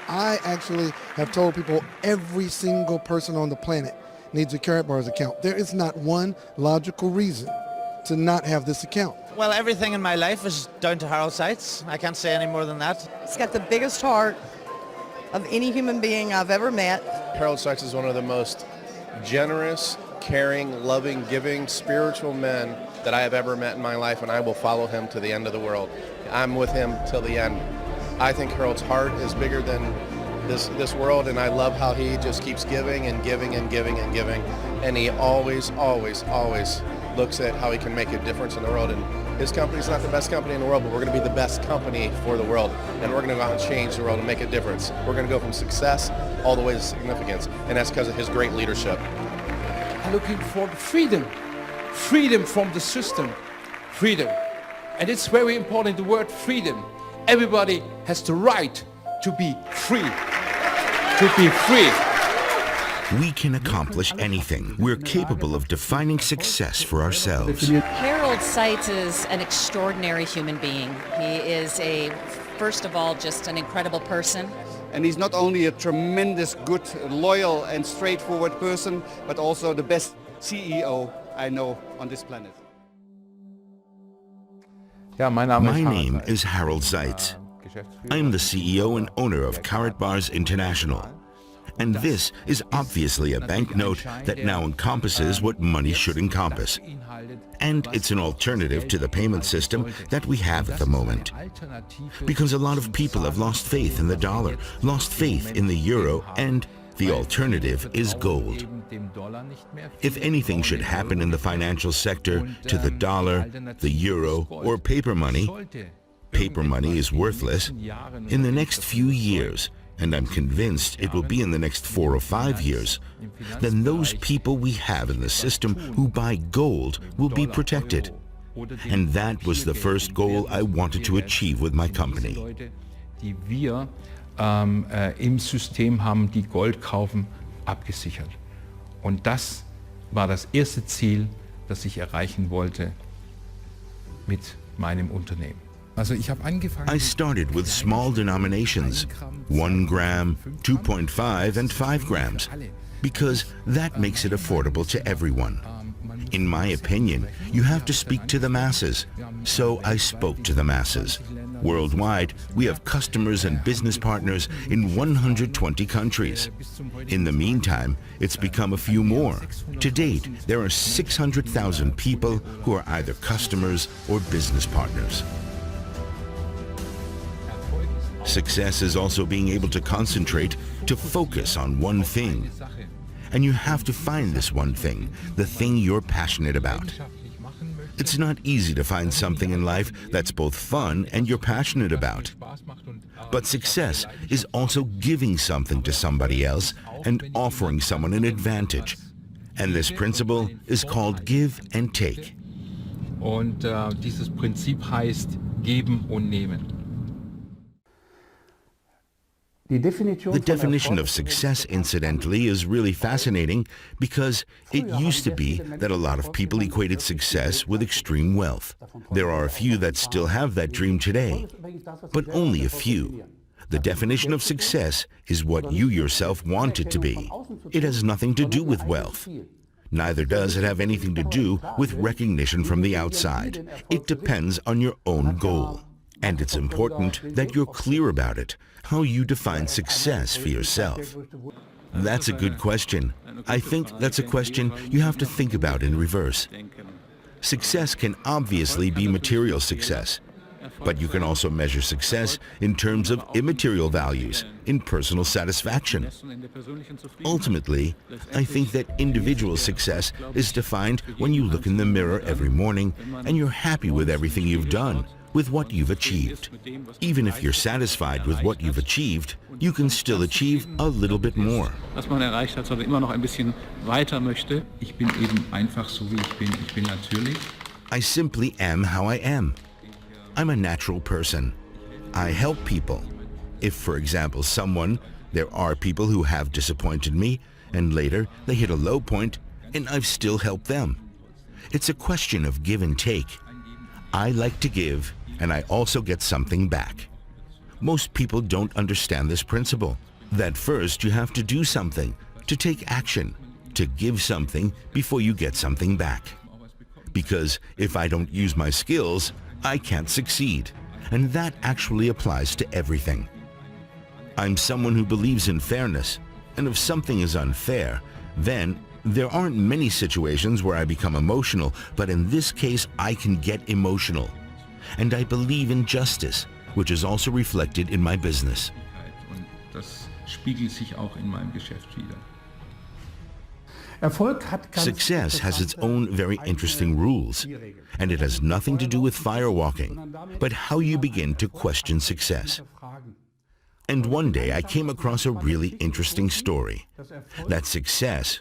I actually have told people every single person on the planet needs a Karatbars account. There is not one logical reason to not have this account. Well, everything in my life is down to Harald Seiz. I can't say any more than that. He's got the biggest heart of any human being I've ever met. Harald Seiz is one of the most generous, caring, loving, giving, spiritual men that I have ever met in my life, and I will follow him to the end of the world. I'm with him till the end. I think Harald's heart is bigger than this world, and I love how he just keeps giving and giving and giving and giving, and he always, always, always looks at how he can make a difference in the world. And his company's not the best company in the world, but we're going to be the best company for the world, and we're going to go out and change the world and make a difference. We're going to go from success all the way to significance, and that's because of his great leadership. I'm looking for freedom, freedom from the system, freedom. And it's very important, the word freedom. Everybody has the right to be free, to be free. We can accomplish anything. We're capable of defining success for ourselves. Harald Seiz is an extraordinary human being. He is first of all, just an incredible person. And he's not only a tremendous, good, loyal and straightforward person, but also the best CEO I know on this planet. My name is Harald Seiz. I am the CEO and owner of Karatbars International. And this is obviously a banknote that now encompasses what money should encompass. And it's an alternative to the payment system that we have at the moment. Because a lot of people have lost faith in the dollar, lost faith in the euro, and the alternative is gold. If anything should happen in the financial sector to the dollar, the euro, or paper money is worthless. In the next few years, and I'm convinced it will be in the next 4 or 5 years, then those people we have in the system who buy gold will be protected. And that was the first goal I wanted to achieve with my company. Die wir im System haben, die Gold kaufen, abgesichert. Und das war das erste Ziel, das ich erreichen wollte mit meinem Unternehmen. I started with small denominations, 1 gram, 2.5 and 5 grams, because that makes it affordable to everyone. In my opinion, you have to speak to the masses, so I spoke to the masses. Worldwide, we have customers and business partners in 120 countries. In the meantime, it's become a few more. To date, there are 600,000 people who are either customers or business partners. Success is also being able to concentrate, to focus on one thing. And you have to find this one thing, the thing you're passionate about. It's not easy to find something in life that's both fun and you're passionate about. But success is also giving something to somebody else and offering someone an advantage. And this principle is called give and take. Und dieses Prinzip heißt geben und nehmen. The definition of success, incidentally, is really fascinating because it used to be that a lot of people equated success with extreme wealth. There are a few that still have that dream today, but only a few. The definition of success is what you yourself want it to be. It has nothing to do with wealth. Neither does it have anything to do with recognition from the outside. It depends on your own goal. And it's important that you're clear about it, how you define success for yourself. That's a good question. I think that's a question you have to think about in reverse. Success can obviously be material success, but you can also measure success in terms of immaterial values, in personal satisfaction. Ultimately, I think that individual success is defined when you look in the mirror every morning and you're happy with everything you've done, with what you've achieved. Even if you're satisfied with what you've achieved, you can still achieve a little bit more. Was man erreicht hat, sondern immer noch ein bisschen weiter möchte. Ich bin eben einfach so wie ich bin. Ich bin natürlich. I simply am how I am. I'm a natural person. I help people. If, for example, there are people who have disappointed me, and later they hit a low point, and I've still helped them. It's a question of give and take. I like to give, and I also get something back. Most people don't understand this principle, that first you have to do something, to take action, to give something before you get something back. Because if I don't use my skills, I can't succeed. And that actually applies to everything. I'm someone who believes in fairness, and if something is unfair, then there aren't many situations where I become emotional, but in this case I can get emotional. And I believe in justice, which is also reflected in my business. Und das spiegelt sich auch in meinem Geschäft wider. Success has its own very interesting rules, and it has nothing to do with firewalking, but how you begin to question success. And one day I came across a really interesting story. That success,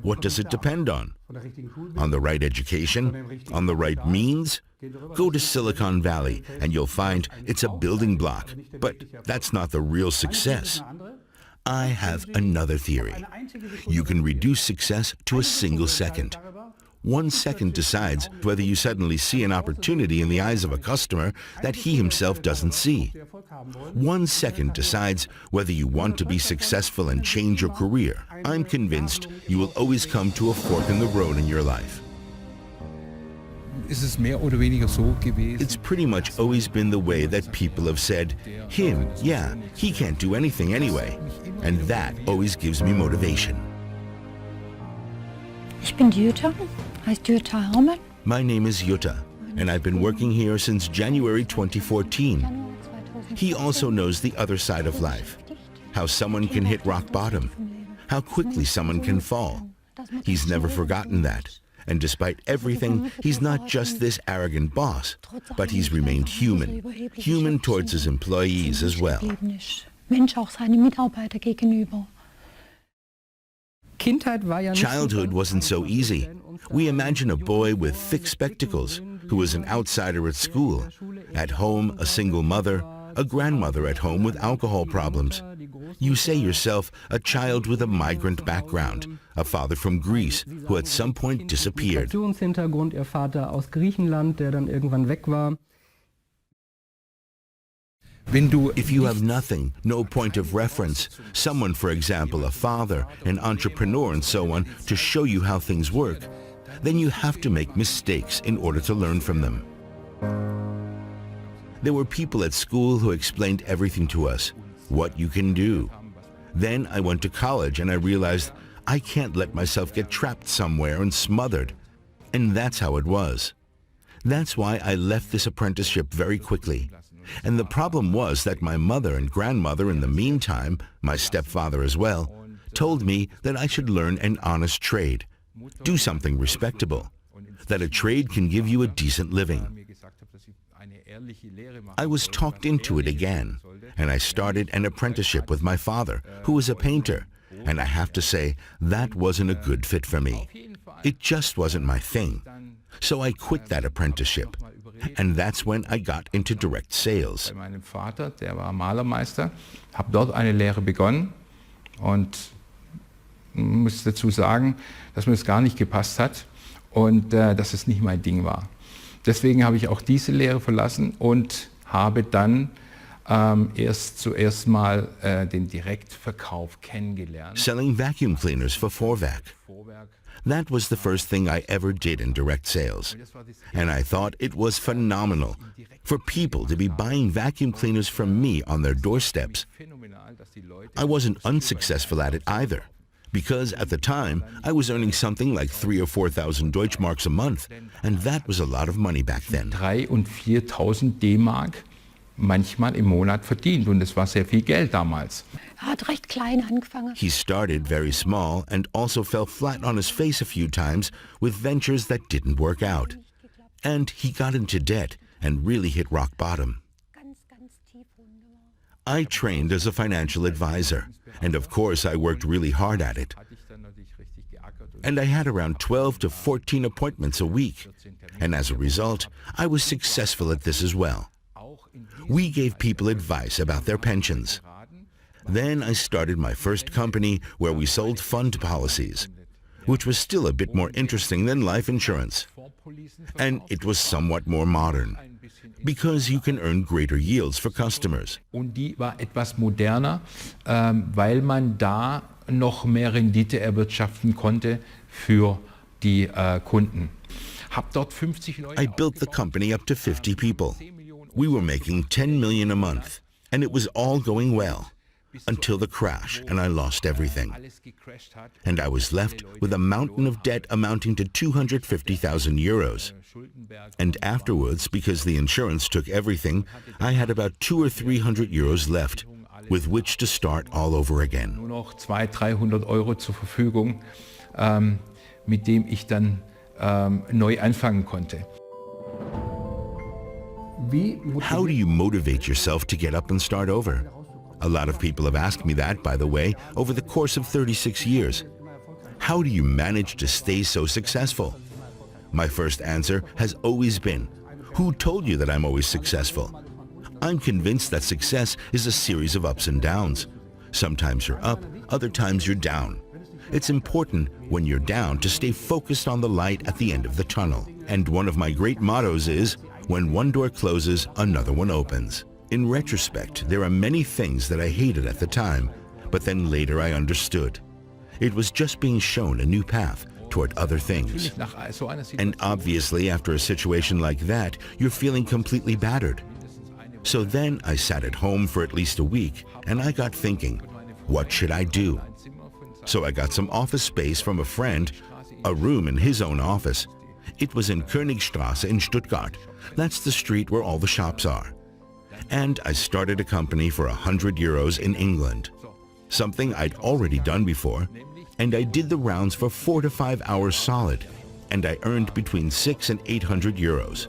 what does it depend on? On the right education? On the right means? Go to Silicon Valley and you'll find it's a building block, but that's not the real success. I have another theory. You can reduce success to a single second. 1 second decides whether you suddenly see an opportunity in the eyes of a customer that he himself doesn't see. 1 second decides whether you want to be successful and change your career. I'm convinced you will always come to a fork in the road in your life. It's pretty much always been the way that people have said, him, yeah, he can't do anything anyway. And that always gives me motivation. Ich bin Jutta, heißt Jutta Hermann. My name is Jutta, and I've been working here since January 2014. He also knows the other side of life, how someone can hit rock bottom, how quickly someone can fall. He's never forgotten that. And despite everything, he's not just this arrogant boss, but he's remained human, human towards his employees as well. Childhood wasn't so easy. We imagine a boy with thick spectacles who is an outsider at school. At home, a single mother, a grandmother at home with alcohol problems. You say yourself a child with a migrant background, a father from Greece who at some point disappeared. If you have nothing, no point of reference, someone, for example, a father, an entrepreneur and so on, to show you how things work, then you have to make mistakes in order to learn from them. There were people at school who explained everything to us, what you can do. Then I went to college and I realized I can't let myself get trapped somewhere and smothered. And that's how it was. That's why I left this apprenticeship very quickly. And the problem was that my mother and grandmother in the meantime, my stepfather as well, told me that I should learn an honest trade, do something respectable, that a trade can give you a decent living. I was talked into it again, and I started an apprenticeship with my father, who was a painter, and I have to say that wasn't a good fit for me. It just wasn't my thing. So I quit that apprenticeship, and that's when I got into direct sales. Bei meinem Vater, der war Malermeister, habe dort eine Lehre begonnen und muss dazu sagen, dass mir das gar nicht gepasst hat und dass es nicht mein Ding war. Deswegen habe ich auch diese Lehre verlassen und habe dann zuerst mal den Direktverkauf kennengelernt. Selling vacuum cleaners for Vorwerk. That was the first thing I ever did in direct sales. And I thought it was phenomenal for people to be buying vacuum cleaners from me on their doorsteps. I wasn't unsuccessful at it either, because at the time I was earning something like 3,000 or 4,000 Deutschmarks a month, and that was a lot of money back then. 3.000 und 4.000 D-Mark manchmal im Monat verdient, und es war sehr viel Geld damals. Hat recht klein angefangen. He started very small and also fell flat on his face a few times with ventures that didn't work out. And he got into debt and really hit rock bottom. I trained as a financial advisor, and of course I worked really hard at it. And I had around 12 to 14 appointments a week, and as a result, I was successful at this as well. We gave people advice about their pensions. Then I started my first company where we sold fund policies, which was still a bit more interesting than life insurance. And it was somewhat more modern. because you can earn greater yields for customers. Und die war etwas moderner, weil man da noch mehr Rendite erwirtschaften konnte für die Kunden. Hab dort 50 Leute. I built the company up to 50 people. We were making 10 million a month, and it was all going well until the crash, and I lost everything. And I was left with a mountain of debt amounting to 250,000 euros. And afterwards, because the insurance took everything, I had about 200 or 300 euros left, with which to start all over again. Nur noch 200-300 Euro zur Verfügung, mit dem ich dann neu anfangen konnte. How do you motivate yourself to get up and start over? A lot of people have asked me that, by the way, over the course of 36 years. How do you manage to stay so successful? My first answer has always been, who told you that I'm always successful? I'm convinced that success is a series of ups and downs. Sometimes you're up, other times you're down. It's important when you're down to stay focused on the light at the end of the tunnel. And one of my great mottos is, when one door closes, another one opens. In retrospect, there are many things that I hated at the time, but then later I understood. It was just being shown a new path toward other things. And obviously, after a situation like that, you're feeling completely battered. So then I sat at home for at least a week, and I got thinking, what should I do? So I got some office space from a friend, a room in his own office. It was in Königstraße in Stuttgart. That's the street where all the shops are. And I started a company for 100 euros in England, something I'd already done before, and I did the rounds for 4 to 5 hours solid, and I earned between 600 and 800 euros.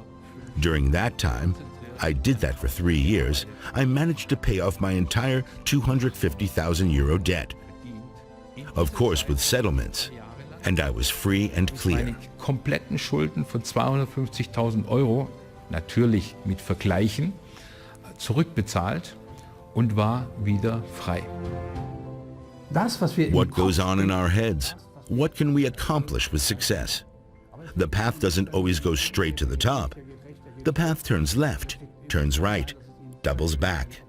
During that time, I did that for 3 years, I managed to pay off my entire 250,000 euro debt. Of course with settlements, and I was free and clear. Meine kompletten Schulden von 250.000 Euro, natürlich mit Vergleichen, zurückbezahlt und war wieder frei. What goes on in our heads? What can we accomplish with success? The path doesn't always go straight to the top. The path turns left, turns right, doubles back.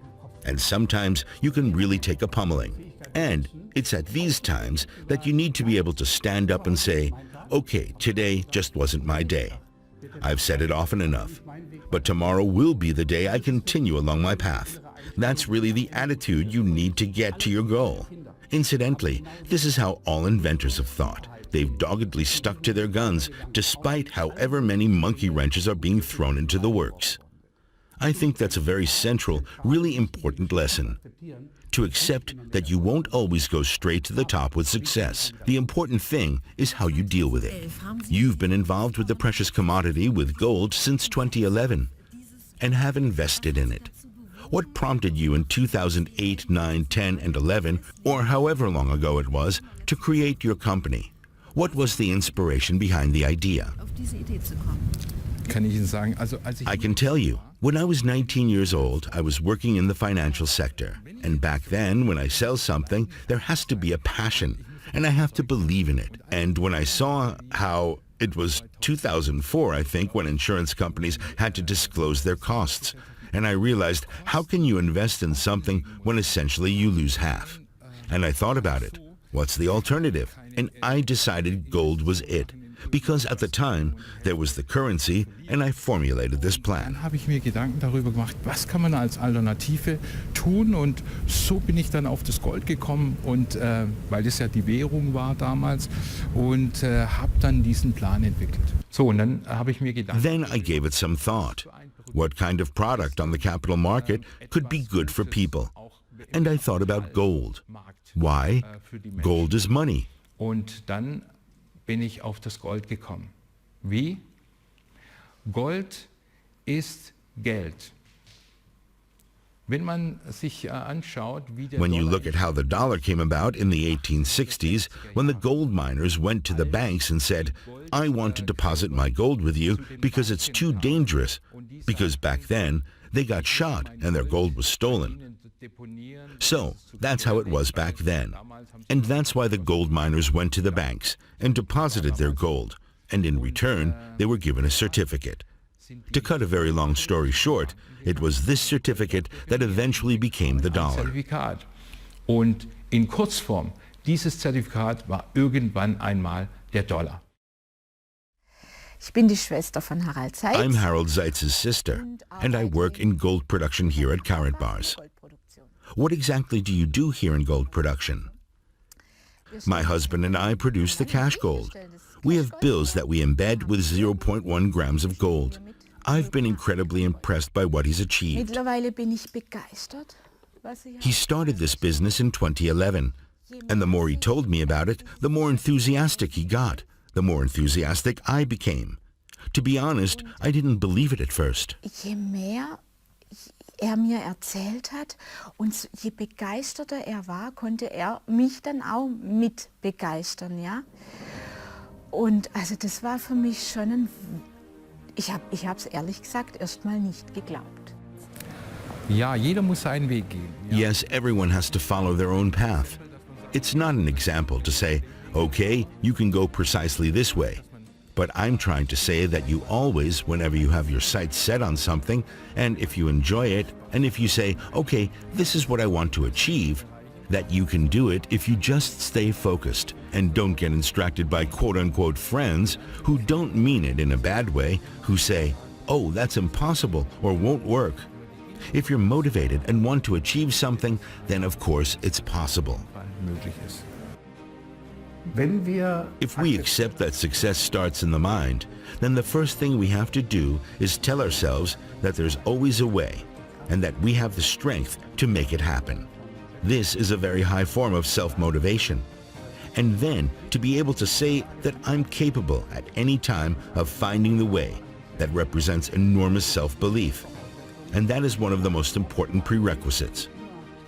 And sometimes you can really take a pummeling. And it's at these times that you need to be able to stand up and say, okay, today just wasn't my day. I've said it often enough. But tomorrow will be the day I continue along my path. That's really the attitude you need to get to your goal. Incidentally, this is how all inventors have thought. They've doggedly stuck to their guns, despite however many monkey wrenches are being thrown into the works. I think that's a very central, really important lesson. To accept that you won't always go straight to the top with success. The important thing is how you deal with it. You've been involved with the precious commodity with gold since 2011 and have invested in it. What prompted you in 2008, 9, 10, and 11, or however long ago it was, to create your company? What was the inspiration behind the idea? I can tell you, when I was 19 years old, I was working in the financial sector. And back then, when I sell something, there has to be a passion, and I have to believe in it. And when I saw how it was 2004, I think, when insurance companies had to disclose their costs, and I realized, how can you invest in something when essentially you lose half? And I thought about it. What's the alternative? And I decided gold was it. Because at the time, there was the currency, and I formulated this plan. Dann habe ich mir Gedanken darüber gemacht, was kann man als Alternative tun, und so bin ich dann auf das Gold gekommen, und weil es ja die Währung war damals, und habe dann diesen Plan entwickelt. So, und dann habe ich mir gedacht. Then I gave it some thought. What kind of product on the capital market could be good for people? And I thought about gold. Why? Gold is money. Und dann bin ich auf das Gold gekommen. Wie? Gold ist Geld. Wenn man sich anschaut, wie der When you look at how the dollar came about in the 1860s, when the gold miners went to the banks and said, I want to deposit my gold with you because it's too dangerous, because back then they got shot and their gold was stolen. So that's how it was back then. And that's why the gold miners went to the banks and deposited their gold, and in return they were given a certificate. To cut a very long story short, it was this certificate that eventually became the dollar. Zertifikat. Und in Kurzform, dieses Zertifikat war irgendwann einmal der Dollar. Ich bin die Schwester von Harald Seiz. I'm Harald Seiz's sister, and I work in gold production here at Karatbars. What exactly do you do here in gold production? My husband and I produce the cash gold. We have bills that we embed with 0.1 grams of gold. I've been incredibly impressed by what he's achieved. Mittlerweile bin ich begeistert. He started this business in 2011, and the more he told me about it, the more enthusiastic he got, the more enthusiastic I became. To be honest, I didn't believe it at first. Je mehr er mir erzählt hat und je begeisterter er war, konnte er mich dann auch mit begeistern, ja. Und also das war für mich schon ein... Ich habe es ehrlich gesagt erstmal nicht geglaubt. Ja, jeder muss seinen Weg gehen. Yes, everyone has to follow their own path. It's not an example to say, okay, you can go precisely this way. But I'm trying to say that you always, whenever you have your sights set on something, and if you enjoy it, and if you say, okay, this is what I want to achieve, that you can do it if you just stay focused and don't get distracted by quote-unquote friends who don't mean it in a bad way, who say, oh, that's impossible or won't work. If you're motivated and want to achieve something, then of course it's possible. If we accept that success starts in the mind, then the first thing we have to do is tell ourselves that there's always a way and that we have the strength to make it happen. This is a very high form of self-motivation. And then to be able to say that I'm capable at any time of finding the way, that represents enormous self-belief. And that is one of the most important prerequisites,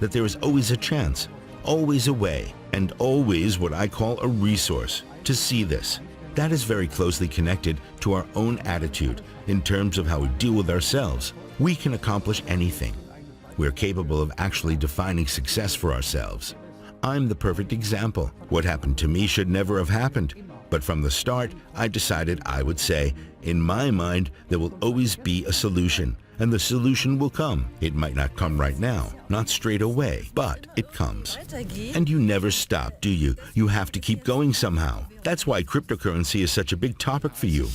that there is always a chance, always a way, and always what I call a resource to see this. That is very closely connected to our own attitude in terms of how we deal with ourselves. We can accomplish anything. We're capable of actually defining success for ourselves. I'm the perfect example. What happened to me should never have happened. But from the start, I decided I would say, in my mind, there will always be a solution. And the solution will come. It might not come right now, not straight away, but it comes. And you never stop, do you? You have to keep going somehow. That's why cryptocurrency is such a big topic for you.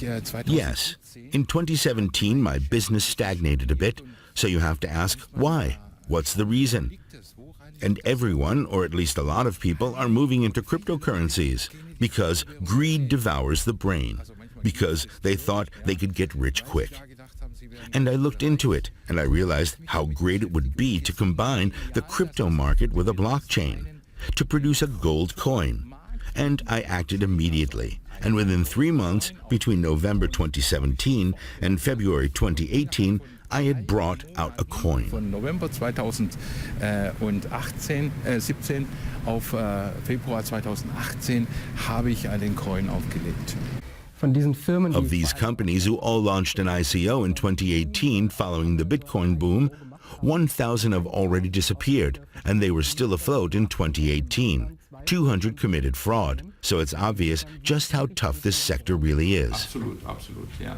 Yes. In 2017, my business stagnated a bit, so you have to ask, why? What's the reason? And everyone, or at least a lot of people, are moving into cryptocurrencies because greed devours the brain, because they thought they could get rich quick. And I looked into it, and I realized how great it would be to combine the crypto market with a blockchain, to produce a gold coin. And I acted immediately. And within 3 months, between November 2017 and February 2018, I had brought out a coin. Von November 2017 auf Februar 2018 habe ich einen Coin aufgelegt. Of these companies who all launched an ICO in 2018 following the Bitcoin boom, 1,000 have already disappeared, and they were still afloat in 2018. 200 committed fraud, so it's obvious just how tough this sector really is. Absolut, absolut, ja.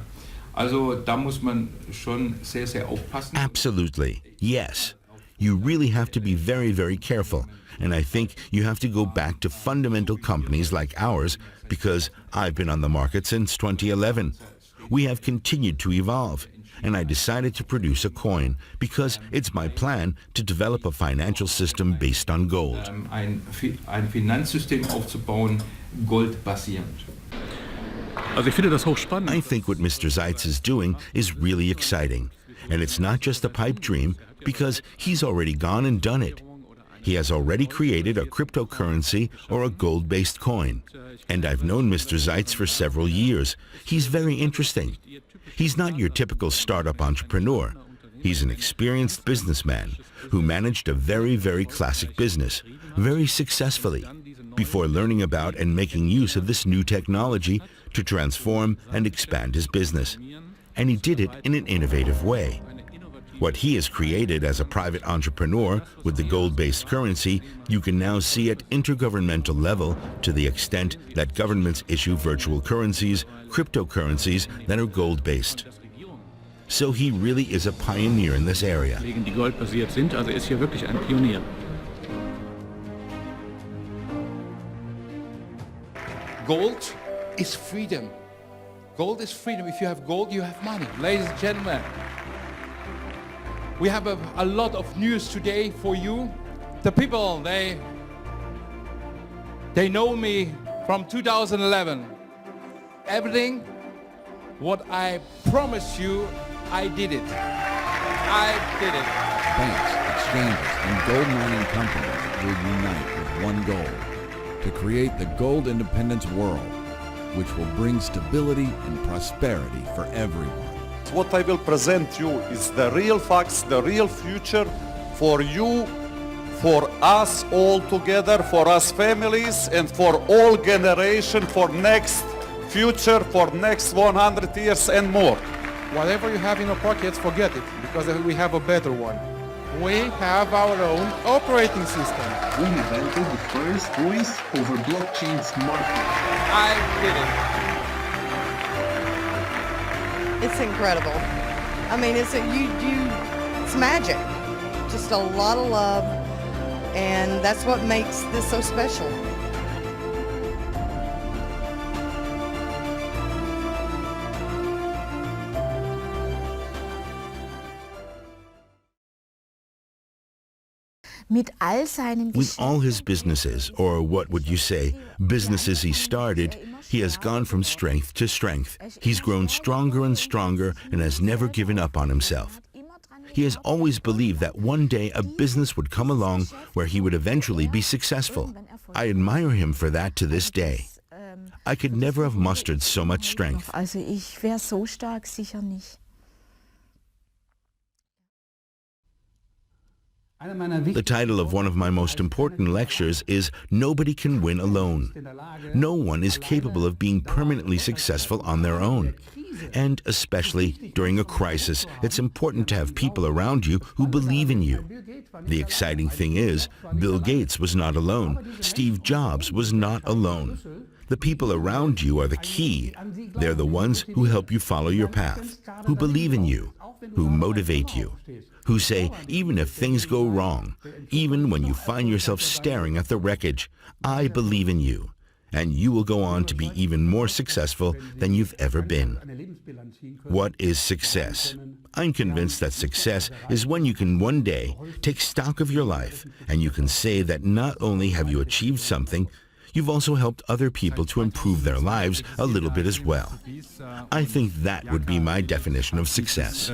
Also da muss man schon sehr, sehr aufpassen. Absolutely, yes. You really have to be very, very careful. And I think you have to go back to fundamental companies like ours because I've been on the market since 2011. We have continued to evolve. And I decided to produce a coin because it's my plan to develop a financial system based on gold. Ein Finanzsystem aufzubauen, goldbasierend. I think what Mr. Seiz is doing is really exciting. And it's not just a pipe dream because he's already gone and done it. He has already created a cryptocurrency or a gold-based coin. And I've known Mr. Seiz for several years. He's very interesting. He's not your typical startup entrepreneur. He's an experienced businessman who managed a very, very classic business, very successfully, before learning about and making use of this new technology to transform and expand his business. And he did it in an innovative way. What he has created as a private entrepreneur with the gold-based currency, you can now see at intergovernmental level to the extent that governments issue virtual currencies, cryptocurrencies that are gold-based. So he really is a pioneer in this area. Die goldbasiert sind, also ist hier wirklich ein Pionier. Gold is freedom. Gold is freedom. If you have gold, you have money. Ladies and gentlemen, we have a lot of news today for you. The people, they know me from 2011. Everything what I promised you, I did it. I did it. Banks, exchanges, and gold mining companies will unite with one goal: to create the gold independence world, which will bring stability and prosperity for everyone. What I will present you is the real facts, the real future for you, for us all together, for us families, and for all generation, for next future, for next 100 years and more. Whatever you have in your pockets, forget it, because we have a better one. We have our own operating system. We invented the first voice over blockchain smartphone. I did it. It's incredible. I mean, it's magic. Just a lot of love, and that's what makes this so special. Mit all seinen With all his businesses, or what would you say, businesses he started, he has gone from strength to strength. He's grown stronger and stronger and has never given up on himself. He has always believed that one day a business would come along where he would eventually be successful. I admire him for that to this day. I could never have mustered so much strength. Also ich wäre so stark sicher nicht. The title of one of my most important lectures is Nobody Can Win Alone. No one is capable of being permanently successful on their own. And especially during a crisis, it's important to have people around you who believe in you. The exciting thing is, Bill Gates was not alone. Steve Jobs was not alone. The people around you are the key. They're the ones who help you follow your path, who believe in you, who motivate you, who say, even if things go wrong, even when you find yourself staring at the wreckage, I believe in you, and you will go on to be even more successful than you've ever been. What is success? I'm convinced that success is when you can one day take stock of your life and you can say that not only have you achieved something, you've also helped other people to improve their lives a little bit as well. I think that would be my definition of success.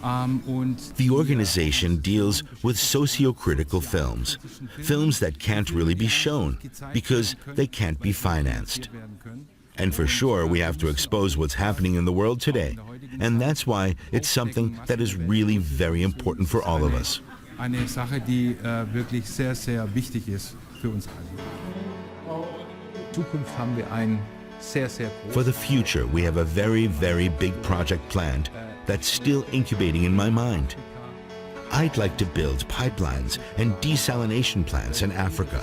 The organization deals with socio-critical films, films that can't really be shown because they can't be financed. And for sure, we have to expose what's happening in the world today, and that's why it's something that is really very important for all of us. Eine Sache, die wirklich sehr, sehr wichtig ist für uns alle. Zukunft haben wir ein sehr, sehr großes. For the future, we have a very, very big project planned that's still incubating in my mind. I'd like to build pipelines and desalination plants in Africa.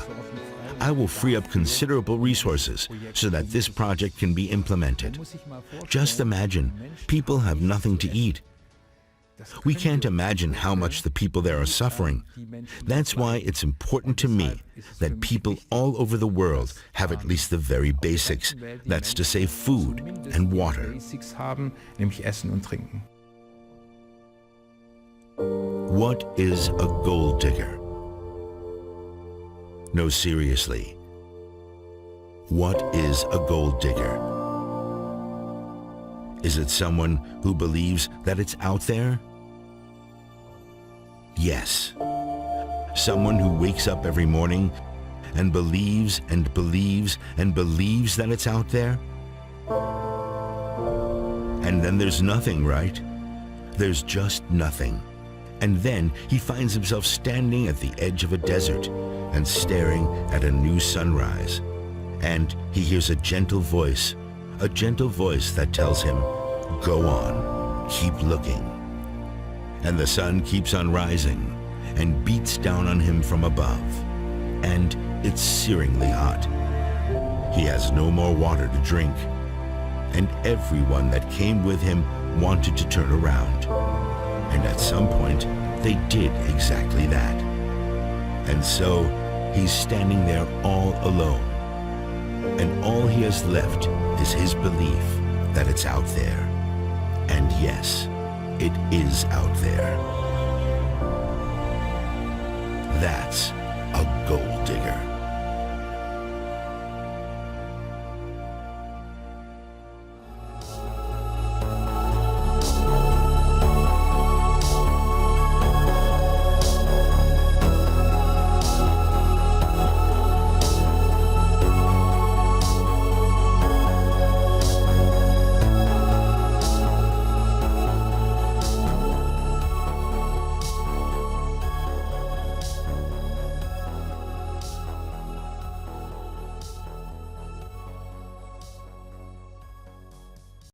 I will free up considerable resources so that this project can be implemented. Just imagine, people have nothing to eat. We can't imagine how much the people there are suffering. That's why it's important to me that people all over the world have at least the very basics. That's to say food and water. What is a gold digger? No, seriously. What is a gold digger? Is it someone who believes that it's out there? Yes. Someone who wakes up every morning and believes and believes and believes that it's out there? And then there's nothing, right? There's just nothing. And then he finds himself standing at the edge of a desert and staring at a new sunrise. And he hears a gentle voice that tells him, go on, keep looking. And the sun keeps on rising and beats down on him from above. And it's searingly hot. He has no more water to drink. And everyone that came with him wanted to turn around. And at some point, they did exactly that. And so, he's standing there all alone. And all he has left is his belief that it's out there. And yes, it is out there. That's a gold digger.